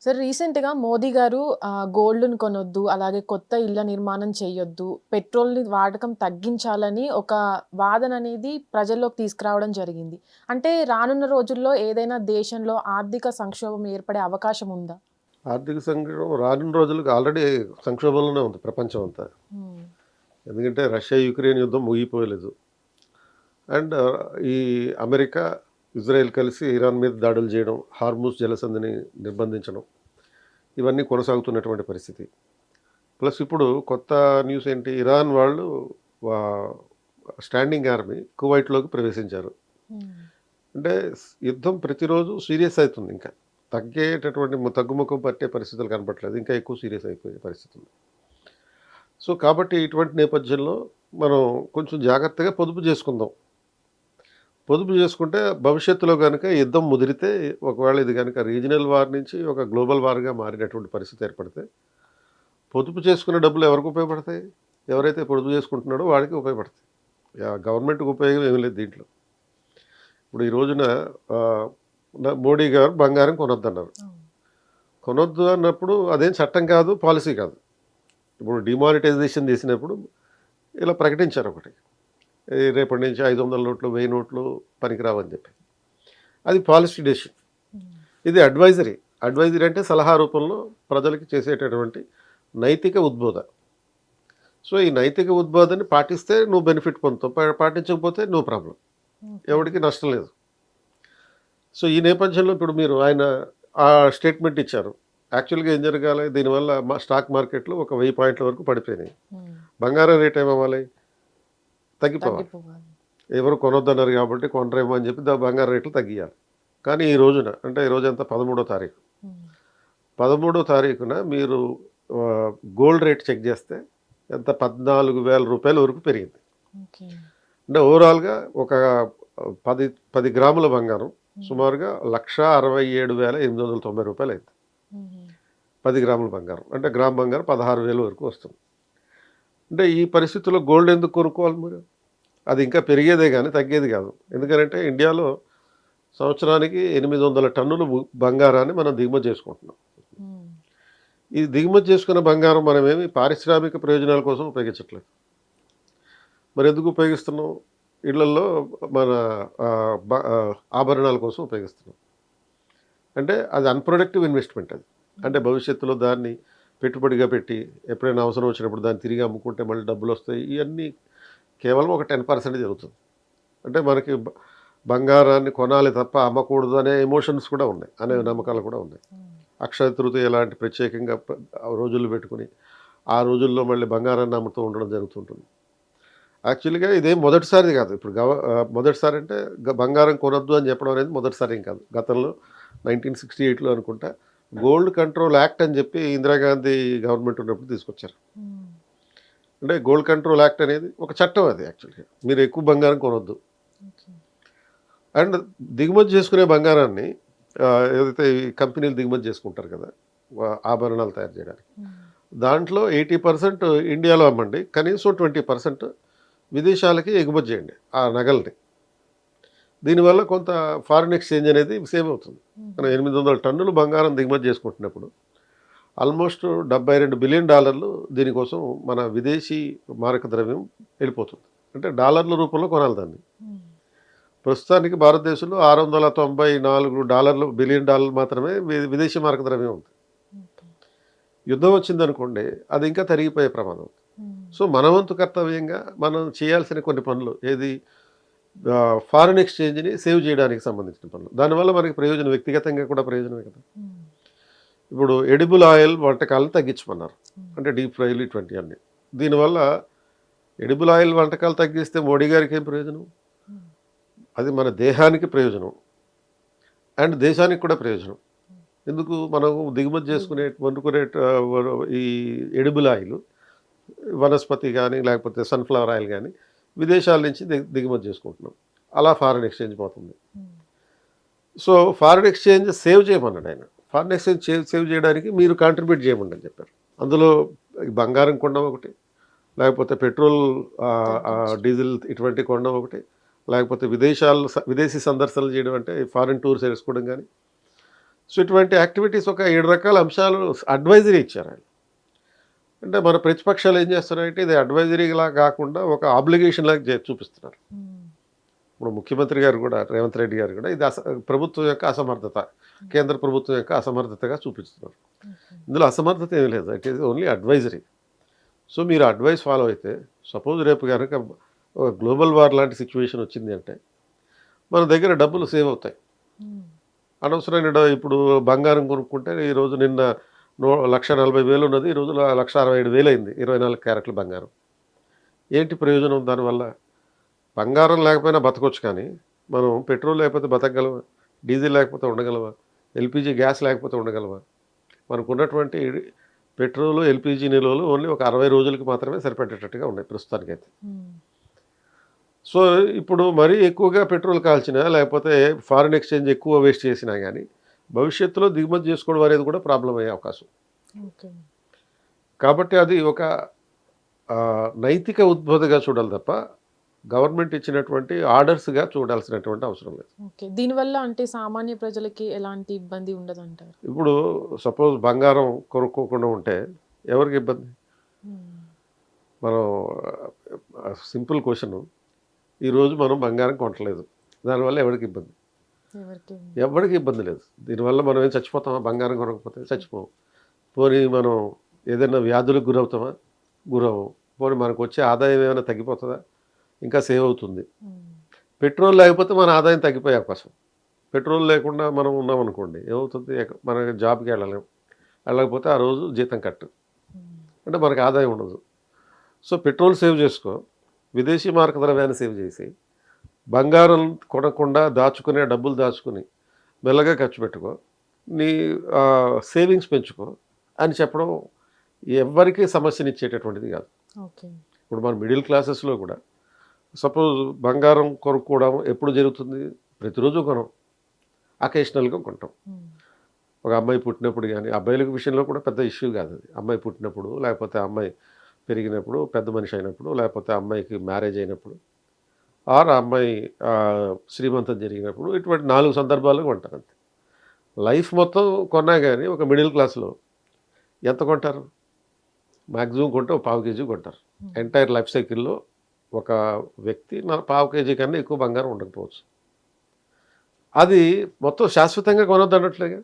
Sir రీసెంట్‌గా మోదీ గారు గోల్డ్‌ని కొనొద్దు, అలాగే కొత్త ఇళ్ల నిర్మాణం చేయొద్దు, పెట్రోల్‌ని వాడకం తగ్గించాలని ఒక వాదననేది ప్రజల్లోకి తీసుకురావడం జరిగింది. అంటే రానున్న రోజుల్లో ఏదైనా దేశంలో ఆర్థిక సంక్షోభం ఏర్పడే అవకాశం ఉందా? ఆర్థిక సంక్షోభం రానున్న రోజులకు ఆల్రెడీ సంక్షోభంలోనే ఉంది ప్రపంచం అంతా. హ్మ్. ఎందుకంటే రష్యా, యుక్రెయిన్ యుద్ధం ముగియపోలేదు. అండ్ ఈ అమెరికా, ఇజ్రాయెల్ కలిసి ఇరాన్ మీద దాడులు చేయడం, హార్ముజ్ జలసంధిని నిర్బంధించడం, ఇవన్నీ కొనసాగుతున్నటువంటి పరిస్థితి. ప్లస్ ఇప్పుడు కొత్త న్యూస్ ఏంటి, ఇరాన్ వాళ్ళు వా స్టాండింగ్ ఆర్మీ కువైట్‌లోకి ప్రవేశించారు. హ్మ్. అంటే యుద్ధం ప్రతిరోజు సీరియస్ అవుతుంది ఇంకా. తగ్గేటటువంటి తగ్గుముఖం పట్టే పరిస్థితులు కనపట్లేదు. ఇంకా ఎక్కువ సీరియస్ అయిపోయే పరిస్థితులు. సో, కాబట్టి ఇటువంటి నేపథ్యంలో మనం కొంచెం జాగ్రత్తగా పొదుపు చేసుకుందాం. పొదుపు చేసుకుంటే భవిష్యత్తులో గనుక యుద్ధం ముదిరితే, ఒకవేళ ఇది గనుక రీజినల్ వార్ నుంచి ఒక గ్లోబల్ వార్‌గా మారినటువంటి పరిస్థితి ఏర్పడితే, పొదుపు చేసుకున్న డబ్బులు ఎవరికి ఉపయోగపడతాయి? ఎవరైతే పొదుపు చేసుకుంటున్నాడో వాడికి ఉపయోగపడతాయి. గవర్నమెంట్‌కి ఉపయోగం ఏమీ లేదు దీంట్లో. ఇప్పుడు ఈ రోజున ఆహ్, మోడీ గారు బంగారం కొనొద్దన్నారు. అవును. కొనొద్దు అన్నప్పుడు అదేం చట్టం కాదు, పాలిసీ కాదు. ఇప్పుడు డిమానిటైజేషన్ చేసినప్పుడు ఇలా ప్రకటించారు ఒకటి. రేపటి నుంచి 500 నోట్లు, 1000 నోట్లు పనికిరావని చెప్పి. అది పాలిసీ డెసిషన్. హ్మ్. ఇది అడ్వైజరీ. అడ్వైజరీ అంటే సలహా రూపంలో ప్రజలకి చేసేటటువంటి నైతిక ఉద్బోధ. సో, ఈ నైతిక ఉద్బోధని పాటిస్తే నువ్వు బెనిఫిట్ పొందుతావు. పాటించకపోతే నో ప్రాబ్లమ్. ఓకే. ఎవడికి నష్టం లేదు. సో, ఈ నేపథ్యంలో ఇప్పుడు మీరు ఆయన ఆ స్టేట్మెంట్ ఇచ్చారు. యాక్చువల్‌గా ఏం జరగాలి? దీనివల్ల స్టాక్ మార్కెట్‌లో ఒక 1000 పాయింట్ల వరకు పడిపోయినాయి. హ్మ్. బంగారం రేట్ ఏమవ్వాలి? తగ్గిపోవాలి. తగ్గిపోవాలి. ఎవరు కొనొద్దన్నారు కాబట్టి కొనరేమో అని చెప్పి బంగారం రేట్లు తగ్గియాలి. కానీ ఈ రోజున అంటే ఈ రోజు ఎంత 13వ తారీఖు. హ్మ్. 13వ తారీఖున మీరు గోల్డ్ రేట్ చెక్ చేస్తే ఎంత రూ. 14,000 వరకు పెరిగింది. ఓకే. అంటే ఓవరాల్‌గా ఒక 10 గ్రాముల బంగారం హ్మ్. సుమారుగా రూ. 1,67,890 అయింది. హుహు. 10 గ్రాముల బంగారం. అంటే గ్రామ్ బంగారం 16,000 వరకు వస్తుంది. అంటే ఈ పరిస్థితుల్లో గోల్డ్ ఎందుకు కొనుక్కోవాలి మీరు? అది ఇంకా పెరిగేదే గానీ తగ్గేది కాదు. ఎందుకనంటే ఇండియాలో సంవత్సరానికి 800 టన్నులు బంగారాన్ని మనం దిగుమతి చేసుకుంటున్నాం. హ్మ్. ఈ దిగుమతి చేసుకున్న బంగారం మనమేమి పారిశ్రామిక ప్రయోజనాల కోసం ఉపయోగించట్లేదు. మరెందుకు ఉపయోగిస్తున్నాం? ఇళ్లల్లో మన ఆభరణాల కోసం ఉపయోగిస్తున్నాం. అంటే అది అన్‌ప్రొడక్టివ్ ఇన్వెస్ట్‌మెంట్ అది. అంటే భవిష్యత్తులో దాన్ని పెట్టుబడిగా పెట్టి ఎప్పుడైనా అవసరం వచ్చినప్పుడు దాన్ని తిరిగి అమ్ముకుంటే మళ్ళీ డబ్బులొస్తాయి. ఇయన్నీ కేవలం ఒక 10% జరుగుతుంది. అంటే మనకి బంగారాన్ని కొనాలి తప్ప అమ్మకూడదు అనే ఎమోషన్స్ కూడా ఉన్నాయి. అనే హ్మ్. నమ్మకాలు కూడా ఉన్నాయి. హ్మ్. అక్షయ తృతీయ లాంటి ప్రత్యేకంగా రోజులు పెట్టుకొని, ఆ రోజుల్లో మళ్ళీ బంగారాన్ని అమ్ముతూ ఉండడం జరుగుతుంటుంది. యాక్చువల్‌గా ఇదేం మొదటిసారి కాదు. ఇప్పుడు మొదటిసారి అంటే బంగారం కొనొద్దు అని చెప్పడం అనేది మొదటిసారి ఏం కాదు. గతంలో 1968లో అనుకుంటా గోల్డ్ కంట్రోల్ యాక్ట్ అని చెప్పి ఇందిరాగాంధీ గవర్నమెంట్ ఉన్నప్పుడు తీసుకొచ్చారు. హ్మ్. అంటే గోల్డ్ కంట్రోల్ యాక్ట్ అనేది ఒక చట్టం అది యాక్చువల్‌గా. మీరు ఎక్కువ బంగారం కొనొద్దు. ఓకే. అండ్ దిగుమతి చేసుకునే బంగారాన్ని ఏదైతే ఈ కంపెనీలు దిగుమతి చేసుకుంటారు కదా! ఆభరణాలు తయారు చేయడానికి. హ్మ్. దాంట్లో 80% ఇండియాలో అమ్మండి. కనీసం 20% విదేశాలకి ఎగుమతి చేయండి ఆ నగల్ని. దీనివల్ల కొంత ఫారిన్ ఎక్స్‌చేంజ్ అనేది సేవ్ అవుతుంది. హుహు. మనం 800 టన్నులు బంగారం దిగుమతి చేసుకుంటున్నప్పుడు ఆల్మోస్ట్ $72 బిలియన్ దీనికోసం మన విదేశీ మారక ద్రవ్యం వెళ్ళిపోతుంది. అంటే డాలర్ల రూపంలో కొనాలి దాన్ని. హ్మ్. ప్రస్తుతానికి భారతదేశంలో $694 బిలియన్ మాత్రమే విదేశీ మారక ద్రవ్యం ఉంది. ఓకే. యుద్ధం వచ్చిందనుకోండి అది ఇంకా తరిగిపోయే ప్రమాదం ఉంది. హ్మ్. సో, మన వంతు కర్తవ్యంగా మనం చేయాల్సిన కొన్ని పనులు ఏది ఫారిన్ ఎక్స్‌చేంజ్‌ని సేవ్ చేయడానికి సంబంధించిన పనులు. దానివల్ల మనకి ప్రయోజనం వ్యక్తిగతంగా కూడా ప్రయోజనమే కదా! హ్మ్. ఇప్పుడు ఎడిబుల్ ఆయిల్ వంటకాలను తగ్గించమన్నారు. హ్మ్. అంటే డీప్ ఫ్రైలు ఇటువంటియన్నీ. దీనివల్ల ఎడిబుల్ ఆయిల్ వంటకాలు తగ్గిస్తే మోడీ గారికి ఏం ప్రయోజనం? హ్మ్. అది మన దేహానికి ప్రయోజనం. అండ్ దేశానికి కూడా ప్రయోజనం. హ్మ్. ఎందుకు మనం దిగుమతి చేసుకునే దిగుమతి. వండుకునే ఈ ఎడిబుల్ ఆయిల్ వనస్పతి గానీ, లేకపోతే సన్‌ఫ్లవర్ ఆయిల్ గానీ, విదేశాల నుంచి దిగుమతి చేసుకుంటున్నాం. అలా ఫారిన్ ఎక్స్‌చేంజ్ పోతుంది. హ్మ్. సో, ఫారిన్ ఎక్స్‌చేంజ్ సేవ్ చేయమన్నాడాయన. ఫారిన్ ఎక్స్‌చేంజ్ సేవ్ చేయడానికి మీరు కాంట్రిబ్యూట్ చేయమని చెప్పారు. అందులో ఈ బంగారం కొనడం ఒకటి, లేకపోతే పెట్రోల్ తగ్గించి. డీజిల్ ఇటువంటివి కొనడం ఒకటి, లేకపోతే విదేశీ సందర్శనలు చేయడం అంటే ఫారిన్ టూర్స్ ఏసుకోవడం గానీ. సో ఇటువంటి యాక్టివిటీస్ ఒక 7 రకాల అంశాలు అడ్వైజరీ ఇచ్చారు ఆయన. అంటే మన ప్రతిపక్షాలు ఏం చేస్తున్నారంటే ఇది అడ్వైజరీలా కాకుండా ఒక ఆబ్లిగేషన్ లాగా చూపిస్తున్నారు. ఇప్పుడు ముఖ్యమంత్రి గారు కూడా రేవంత్ రెడ్డి గారు కూడా ఇది ప్రభుత్వం యొక్క అసమర్థత, కేంద్ర ప్రభుత్వం యొక్క అసమర్థతగా చూపిస్తున్నారు. ఇందులో అసమర్థత ఏమీ లేదు, it is only advisory. So మీరు అడ్వైస్ ఫాలో అయితే సపోజ్ రేపు కనుక ఒక గ్లోబల్ వార్ లాంటి సిచ్యువేషన్ వచ్చింది అంటే మన దగ్గర డబ్బులు సేవ్ అవుతాయి. అనవసరమైన ఇప్పుడు బంగారం కొనుక్కుంటే ఈరోజు నిన్న 1,40,000 ఉన్నది, ఈరోజు 1,67,000 అయింది 24 క్యారెట్ల బంగారం. ఏంటి ప్రయోజనం దానివల్ల? బంగారం లేకపోయినా బతకొచ్చు, కానీ మనం పెట్రోల్ లేకపోతే బతకగలవా? డీజిల్ లేకపోతే ఉండగలవా? ఎల్పిజి గ్యాస్ లేకపోతే ఉండగలవా? మనకు ఉన్నటువంటి పెట్రోలు ఎల్పిజి నిల్వలు ఓన్లీ ఒక 60 రోజులకి మాత్రమే సరిపెట్టేటట్టుగా ఉన్నాయి ప్రస్తుతానికైతే. సో ఇప్పుడు మరీ ఎక్కువగా పెట్రోల్ కాల్చినా లేకపోతే ఫారిన్ ఎక్స్చేంజ్ ఎక్కువ వేస్ట్ చేసినా కానీ భవిష్యత్తులో దిగుమతి చేసుకోవడం అనేది కూడా ప్రాబ్లం అయ్యే అవకాశం. కాబట్టి అది ఒక నైతిక ఉద్బోధగా చూడాలి తప్ప గవర్నమెంట్ ఇచ్చినటువంటి ఆర్డర్స్గా చూడాల్సినటువంటి అవసరం లేదు. ఓకే, దీనివల్ల అంటే సామాన్య ప్రజలకి ఎలాంటి ఇబ్బంది ఉండదు అంటారు? ఇప్పుడు సపోజ్ బంగారం కొనుక్కోకుండా ఉంటే ఎవరికి ఇబ్బంది? మనం సింపుల్ క్వశ్చన్, ఈరోజు మనం బంగారం కొనట్లేదు, దానివల్ల ఎవరికి ఇబ్బంది? ఎవరికి ఇబ్బంది లేదు. దీనివల్ల మనం ఏం చచ్చిపోతామా? బంగారం కొనకపోతే చచ్చిపోం. పోనీ మనం ఏదైనా వ్యాధులకు గురవుతామా? గురవు. పోనీ మనకు వచ్చే ఆదాయం ఏమైనా తగ్గిపోతుందా? ఇంకా సేవ్ అవుతుంది. పెట్రోల్ లేకపోతే మన ఆదాయం తగ్గిపోయే అవకాశం. పెట్రోల్ లేకుండా మనం ఉన్నామనుకోండి ఏమవుతుంది? మన జాబ్కి వెళ్ళకపోతే ఆ రోజు జీతం కట్టు, అంటే మనకు ఆదాయం ఉండదు. సో పెట్రోల్ సేవ్ చేసుకో, విదేశీ మార్క ద్రవ్యాన్ని సేవ్ చేసి బంగారం కొనకుండా దాచుకునే డబ్బులు దాచుకుని మెల్లగా ఖర్చు పెట్టుకో, నీ సేవింగ్స్ పెంచుకో అని చెప్పడం ఎవరికి సమస్యనిచ్చేటటువంటిది కాదు. ఇప్పుడు మన మిడిల్ క్లాసెస్లో కూడా సపోజ్ బంగారం కొనుక్కోవడం ఎప్పుడు జరుగుతుంది? ప్రతిరోజు కొనం, అకేషనల్గా కొంటాం. ఒక అమ్మాయి పుట్టినప్పుడు కానీ, అబ్బాయిల విషయంలో కూడా పెద్ద ఇష్యూ కాదు అది. అమ్మాయి పుట్టినప్పుడు, లేకపోతే అమ్మాయి పెరిగినప్పుడు, పెద్ద మనిషి అయినప్పుడు, లేకపోతే అమ్మాయికి మ్యారేజ్ అయినప్పుడు, ఆర్ అమ్మాయి శ్రీమంతం జరిగినప్పుడు, ఇటువంటి 4 సందర్భాల్లో కొంటారు అంతే. లైఫ్ మొత్తం కొన్నా కానీ ఒక మిడిల్ క్లాస్లో ఎంత కొంటారు? మ్యాక్సిమం కొంటే ఒక 1/4 కేజీ కొంటారు. ఎంటైర్ లైఫ్ సైకిల్లో ఒక వ్యక్తి 1/4 కేజీ కన్నా ఎక్కువ బంగారం ఉండకపోవచ్చు. అది మొత్తం శాశ్వతంగా కొనొద్దు అన్నట్లేగా.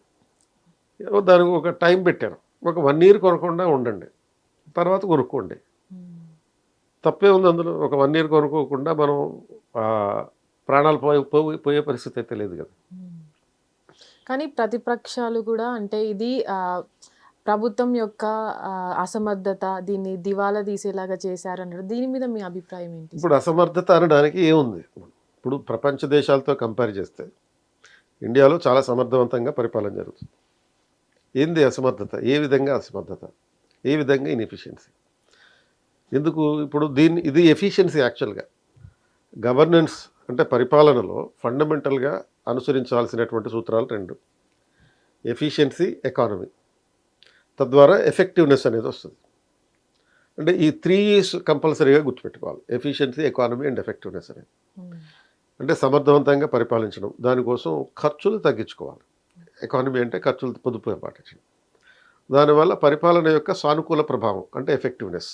దానికి ఒక టైం పెట్టారు, ఒక 1 ఇయర్ కొనకుండా ఉండండి, తర్వాత కొనుక్కోండి. తప్పే ఉంది అందులో? ఒక 1 ఇయర్ కొనుక్కోకుండా మనం ప్రాణాలు పోయే పరిస్థితి అయితే లేదు కదా. కానీ ప్రతిపక్షాలు కూడా అంటే ఇది ప్రభుత్వం యొక్క అసమర్థత, దీన్ని దివాలా తీసేలాగా చేశారన్నారు. దీని మీద మీ అభిప్రాయం ఏంటి? ఇప్పుడు అసమర్థత అనడానికి ఏముంది? ఇప్పుడు ప్రపంచ దేశాలతో కంపేర్ చేస్తే ఇండియాలో చాలా సమర్థవంతంగా పరిపాలన జరుగుతుంది. ఏంది అసమర్థత? ఏ విధంగా అసమర్థత? ఏ విధంగా ఇన్ఎఫిషియన్సీ? ఎందుకు? ఇప్పుడు ఇది ఎఫిషియన్సీ. యాక్చువల్గా గవర్నెన్స్ అంటే పరిపాలనలో ఫండమెంటల్గా అనుసరించాల్సినటువంటి సూత్రాలు 2: ఎఫిషియన్సీ, ఎకానమీ. తద్వారా ఎఫెక్టివ్నెస్ అనేది వస్తుంది. అంటే ఈ 3 కంపల్సరీగా గుర్తుపెట్టుకోవాలి: ఎఫిషియన్సీ, ఎకానమీ అండ్ ఎఫెక్టివ్నెస్ అనేది. అంటే సమర్థవంతంగా పరిపాలించడం, దానికోసం ఖర్చులు తగ్గించుకోవాలి. ఎకానమీ అంటే ఖర్చులు పొదుపు పాటించడం. దానివల్ల పరిపాలన యొక్క సానుకూల ప్రభావం అంటే ఎఫెక్టివ్నెస్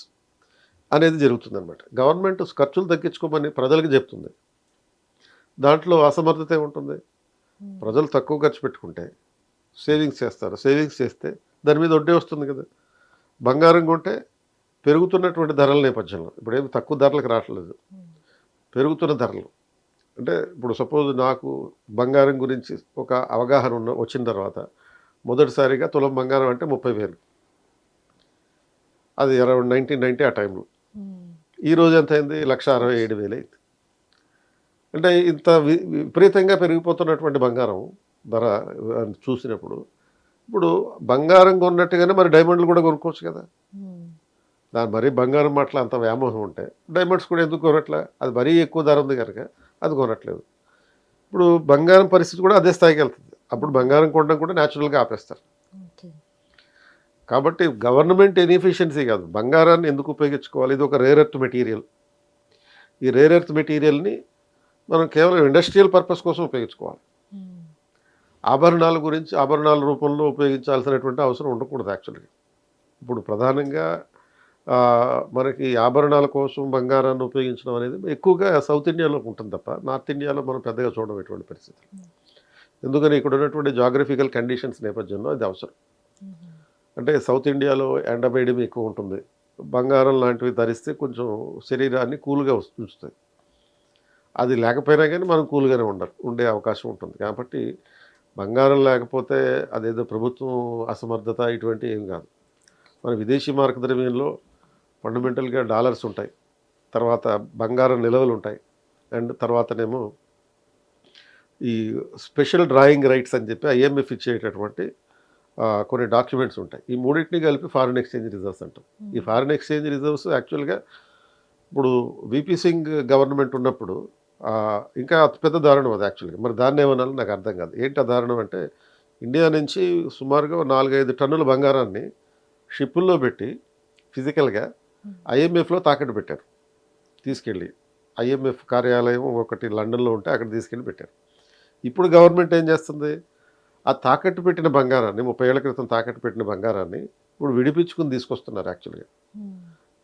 అనేది జరుగుతుందన్నమాట. గవర్నమెంట్ ఖర్చులు తగ్గించుకోమని ప్రజలకు చెప్తుంది, దాంట్లో అసమర్థత ఏముంటుంది? ప్రజలు తక్కువ ఖర్చు పెట్టుకుంటే సేవింగ్స్ చేస్తారు, సేవింగ్స్ చేస్తే దాని మీద వడ్డీ వస్తుంది కదా. బంగారం కొంటే పెరుగుతున్నటువంటి ధరల నేపథ్యంలో, ఇప్పుడు ఏమి తక్కువ ధరలకు రావట్లేదు, పెరుగుతున్న ధరలు. అంటే ఇప్పుడు సపోజ్ నాకు బంగారం గురించి ఒక అవగాహన వచ్చిన తర్వాత మొదటిసారిగా తులం బంగారం అంటే 30,000, అది అరౌండ్ 1990 ఆ టైంలో. ఈరోజు ఎంత అయింది? 1,67,000 అయింది. అంటే ఇంత విపరీతంగా పెరిగిపోతున్నటువంటి బంగారం ధర చూసినప్పుడు ఇప్పుడు బంగారం కొన్నట్టుగానే మరి డైమండ్లు కూడా కొనుక్కోవచ్చు కదా. దాని మరీ బంగారం మాటలు అంత వ్యామోహం ఉంటే డైమండ్స్ కూడా ఎందుకు కొనట్లే? అది మరీ ఎక్కువ ధర ఉంది కనుక అది కొనట్లేదు. ఇప్పుడు బంగారం పరిస్థితి కూడా అదే స్థాయికి వెళ్తుంది. అప్పుడు బంగారం కొనడం కూడా న్యాచురల్గా ఆపేస్తారు. కాబట్టి గవర్నమెంట్ ఇన్ఎఫిషియన్సీ కాదు, బంగారాన్ని ఎందుకు ఉపయోగించుకోవాలి? ఇది ఒక రేర్ ఎర్త్ మెటీరియల్. ఈ రేర్ ఎర్త్ మెటీరియల్ని మనం కేవలం ఇండస్ట్రియల్ పర్పస్ కోసం ఉపయోగించుకోవాలి. ఆభరణాల గురించి ఆభరణాల రూపంలో ఉపయోగించాల్సినటువంటి అవసరం ఉండకూడదు యాక్చువల్గా. ఇప్పుడు ప్రధానంగా మనకి ఆభరణాల కోసం బంగారాన్ని ఉపయోగించడం అనేది ఎక్కువగా సౌత్ ఇండియాలో ఉంటుంది తప్ప నార్త్ ఇండియాలో మనం పెద్దగా చూడడం ఎటువంటి పరిస్థితి. ఎందుకని ఇక్కడ ఉన్నటువంటి జాగ్రఫికల్ కండిషన్స్ నేపథ్యంలో అది అవసరం. అంటే సౌత్ ఇండియాలో ఎండబేయడం ఎక్కువ ఉంటుంది, బంగారం లాంటివి ధరిస్తే కొంచెం శరీరాన్ని కూల్గా ఉంచుతుంది. అది లేకపోయినా కానీ మనం కూల్గానే ఉండే అవకాశం ఉంటుంది. కాబట్టి బంగారం లేకపోతే అదేదో ప్రభుత్వం అసమర్థత ఇటువంటి ఏం కాదు. మన విదేశీ మార్క ద్రవ్యంలో ఫండమెంటల్గా డాలర్స్ ఉంటాయి, తర్వాత బంగారం నిల్వలు ఉంటాయి, అండ్ తర్వాతనేమో ఈ స్పెషల్ డ్రాయింగ్ రైట్స్ అని చెప్పి ఐఎంఎఫ్ ఇచ్చేటటువంటి కొన్ని డాక్యుమెంట్స్ ఉంటాయి. ఈ మూడింటిని కలిపి ఫారిన్ ఎక్స్చేంజ్ రిజర్వ్స్ అంటాం. ఈ ఫారిన్ ఎక్స్చేంజ్ రిజర్వ్స్ యాక్చువల్గా ఇప్పుడు విపి సింగ్ గవర్నమెంట్ ఉన్నప్పుడు ఇంకా అతిపెద్ద దారుణం అది యాక్చువల్గా. మరి దాన్ని ఏమనాలో నాకు అర్థం కాదు. ఏంటి ఆ దారుణం అంటే, ఇండియా నుంచి సుమారుగా 4-5 టన్నుల బంగారాన్ని షిప్పుల్లో పెట్టి ఫిజికల్గా ఐఎంఎఫ్లో తాకట్టు పెట్టారు. తీసుకెళ్ళి ఐఎంఎఫ్ కార్యాలయం ఒకటి లండన్లో ఉంటే అక్కడ తీసుకెళ్ళి పెట్టారు. ఇప్పుడు గవర్నమెంట్ ఏం చేస్తుంది, ఆ తాకట్టు పెట్టిన బంగారాన్ని 30 ఏళ్ల క్రితం తాకట్టు పెట్టిన బంగారాన్ని ఇప్పుడు విడిపించుకుని తీసుకొస్తున్నారు యాక్చువల్గా.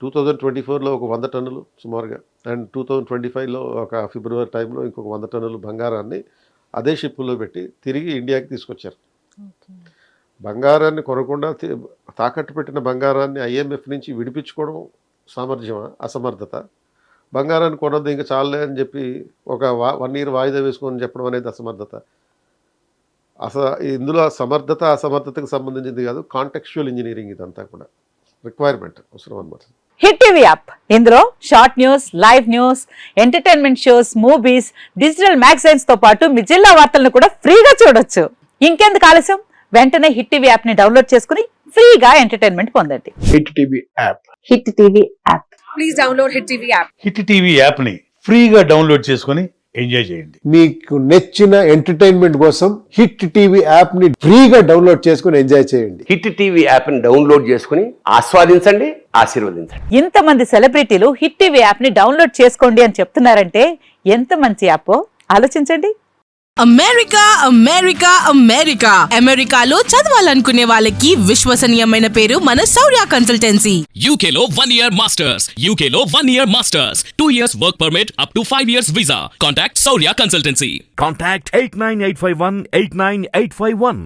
2024లో ఒక 100 టన్నులు సుమారుగా, అండ్ 2025లో ఒక ఫిబ్రవరి టైంలో ఇంకొక 100 టన్నులు బంగారాన్ని అదే షిప్పుల్లో పెట్టి తిరిగి ఇండియాకి తీసుకొచ్చారు. బంగారాన్ని కొనకుండా తాకట్టు పెట్టిన బంగారాన్ని ఐఎంఎఫ్ నుంచి విడిపించుకోవడం సామర్థ్యమా, అసమర్థత? బంగారాన్ని కొనద్దు ఇంకా చాలే అని చెప్పి ఒక 1 ఇయర్ వాయిదా వేసుకొని చెప్పడం అనేది అసమర్థత. ఇందులో సమర్థత అసమర్థతకు సంబంధించింది కాదు, కాంటెక్చువల్ ఇంజనీరింగ్ ఇదంతా కూడా రిక్వైర్మెంట్ అవసరం అన్నమాట. హిట్ టీవీ యాప్, ఇందులో short news, live news, entertainment shows, movies, digital magazines తో పాటు మీ జిల్లా వార్తలను కూడా ఫ్రీగా చూడొచ్చు. ఇంకెందుకు ఆలస్యం, వెంటనే హిట్ టీవీ యాప్ ని డౌన్లోడ్ చేసుకుని ఫ్రీగా ఎంటర్టైన్మెంట్ పొందండి. Hit TV app. Hit TV app. Please download hit TV app. Hit TV app ని ఫ్రీగా డౌన్లోడ్ చేసుకొని ఎంజాయ్ చేయండి. మీకు నచ్చిన ఎంటర్టైన్మెంట్ కోసం హిట్ టీవీ యాప్ ని ఫ్రీగా డౌన్లోడ్ చేసుకుని ఎంజాయ్ చేయండి. హిట్ టీవీ యాప్ ని డౌన్లోడ్ చేసుకుని ఆస్వాదించండి, ఆశీర్వదించండి. ఇంతమంది సెలబ్రిటీలు హిట్ టీవీ యాప్ ని డౌన్లోడ్ చేసుకోండి అని చెప్తున్నారంటే ఎంత మంచి యాప్ ఆలోచించండి. అమెరికా అమెరికా అమెరికా అమెరికాలో చదవాలనుకునే వాళ్ళకి విశ్వసనీయమైన పేరు మన శౌర్య కన్సల్టెన్సీ. UK లో 1 year masters. UK లో 1 year masters. 2 years work permit up to 5 years visa. Contact Saurya Consultancy. Contact 89851 89851.